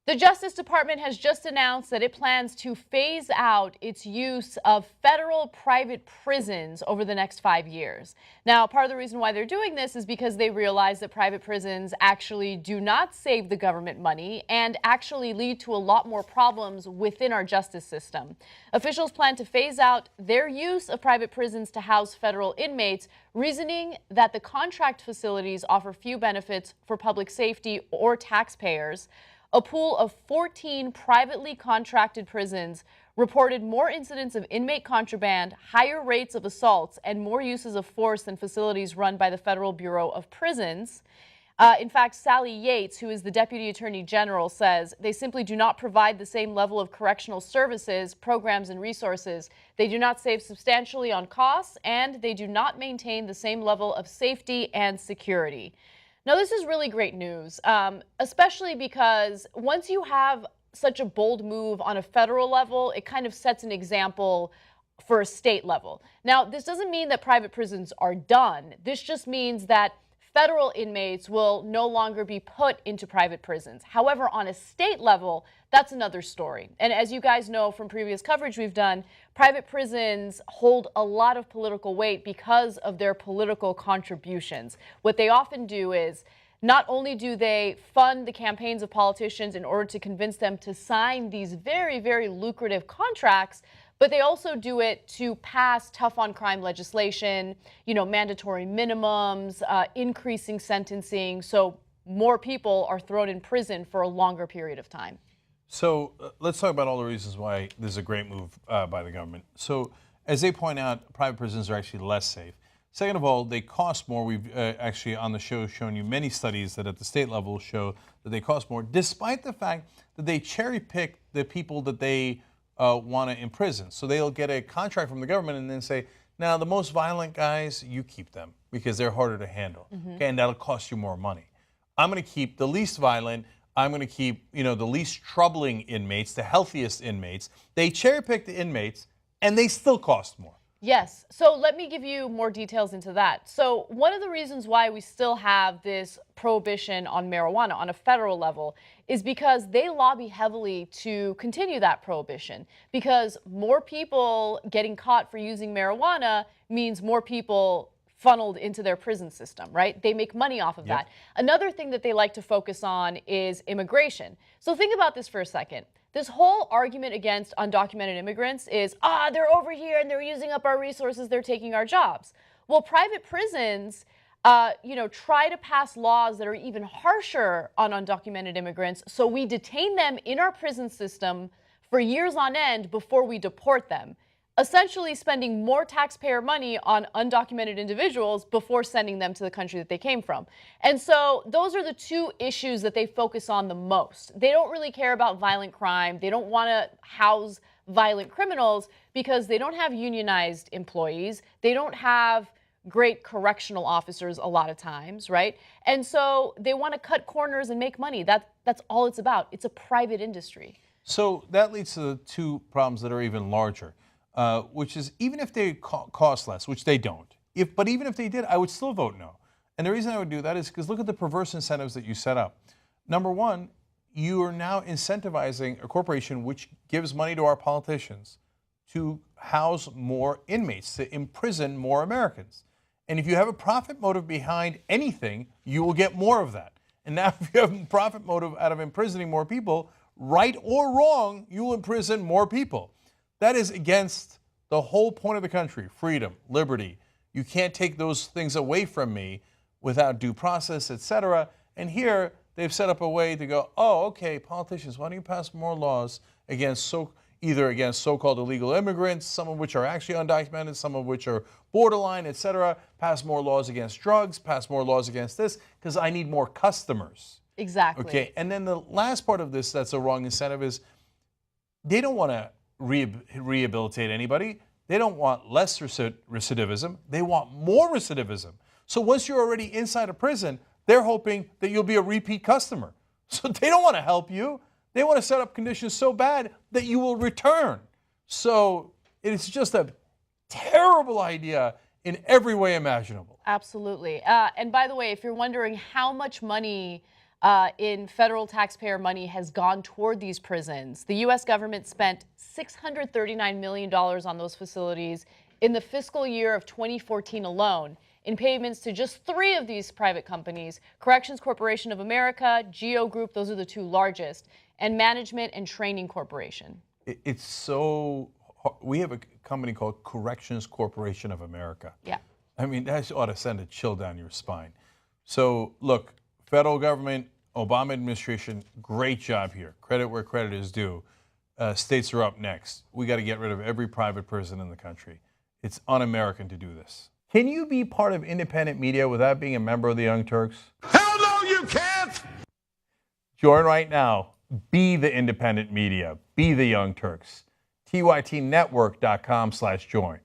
The Justice Department has just announced that it plans to phase out its use of federal private prisons over the next 5 years. Now, part of the reason why they're doing this is because they realize that private prisons actually do not save the government money and actually lead to a lot more problems within our justice system. Officials plan to phase out their use of private prisons to house federal inmates, reasoning that the contract facilities offer few benefits for public safety or taxpayers. A pool of 14 privately contracted prisons reported more incidents of inmate contraband, higher rates of assaults, and more uses of force than facilities run by the Federal Bureau of Prisons. In fact, Sally Yates, who is the Deputy Attorney General, says they simply do not provide the same level of correctional services, programs, and resources. They do not save substantially on costs, and they do not maintain the same level of safety and security. Now, this is really great news, especially because once you have such a bold move on a federal level, it kind of sets an example for a state level. Now, this doesn't mean that private prisons are done. This just means that federal inmates will no longer be put into private prisons. However, on a state level, that's another story. And as you guys know from previous coverage we've done, private prisons hold a lot of political weight because of their political contributions. What they often do is not only do they fund the campaigns of politicians in order to convince them to sign these very, very lucrative contracts, but they also do it to pass tough on crime legislation, mandatory minimums, increasing sentencing, so more people are thrown in prison for a longer period of time. So let's talk about all the reasons why this is a great move by the government. So as they point out, private prisons are actually less safe. Second of all, they cost more. We've actually on the show shown you many studies that at the state level show that they cost more, despite the fact that they cherry pick the people that they want to imprison. So they'll get a contract from the government and then say, now the most violent guys, you keep them because they're harder to handle. Okay, and that'll cost you more money. I'm going to keep the least violent. I'm going to keep, the least troubling inmates, the healthiest inmates. They cherry pick the inmates and they still cost more. Yes. So let me give you more details into that. So one of the reasons why we still have this prohibition on marijuana on a federal level is because they lobby heavily to continue that prohibition, because more people getting caught for using marijuana means more people funneled into their prison system, right? They make money off of that. Another thing that they like to focus on is immigration. So think about this for a second. This whole argument against undocumented immigrants is, they're over here and they're using up our resources, they're taking our jobs. Well, private prisons, try to pass laws that are even harsher on undocumented immigrants, so we detain them in our prison system for years on end before we deport them, essentially spending more taxpayer money on undocumented individuals before sending them to the country that they came from. And so those are the two issues that they focus on the most. They don't really care about violent crime. They don't want to house violent criminals because they don't have unionized employees. They don't have great correctional officers a lot of times, right? And so they want to cut corners and make money. That's all it's about. It's a private industry. So that leads to the two problems that are even larger. Which is, even if they cost less, which they don't, but even if they did, I would still vote no. And the reason I would do that is because look at the perverse incentives that you set up. Number one, you are now incentivizing a corporation which gives money to our politicians to house more inmates, to imprison more Americans. And if you have a profit motive behind anything, you will get more of that. And now if you have a profit motive out of imprisoning more people, right or wrong, you will imprison more people. That is against the whole point of the country, freedom, liberty. You can't take those things away from me without due process, etc. And here they've set up a way to go, okay, politicians, why don't you pass more laws against either against so-called illegal immigrants, some of which are actually undocumented, some of which are borderline, etc. Pass more laws against drugs, pass more laws against this, because I need more customers. Exactly. Okay, and then the last part of this that's a wrong incentive is they don't want to rehabilitate anybody. They don't want less recidivism. They want more recidivism. So once you're already inside a prison, they're hoping that you'll be a repeat customer. So they don't want to help you. They want to set up conditions so bad that you will return. So it's just a terrible idea in every way imaginable. Absolutely. And by the way, if you're wondering how much money in federal taxpayer money has gone toward these prisons. The U.S. government spent $639 million on those facilities in the fiscal year of 2014 alone, in payments to just 3 of these private companies: Corrections Corporation of America, Geo Group, those are the 2 largest, and Management and Training Corporation. It's so hard. We have a company called Corrections Corporation of America. Yeah. I mean, that ought to send a chill down your spine. So, look, federal government, Obama administration, great job here. Credit where credit is due. States are up next. We got to get rid of every private prison in the country. It's un-American to do this. Can you be part of independent media without being a member of the Young Turks? Hell no, you can't! Join right now. Be the independent media. Be the Young Turks. TYTnetwork.com/join.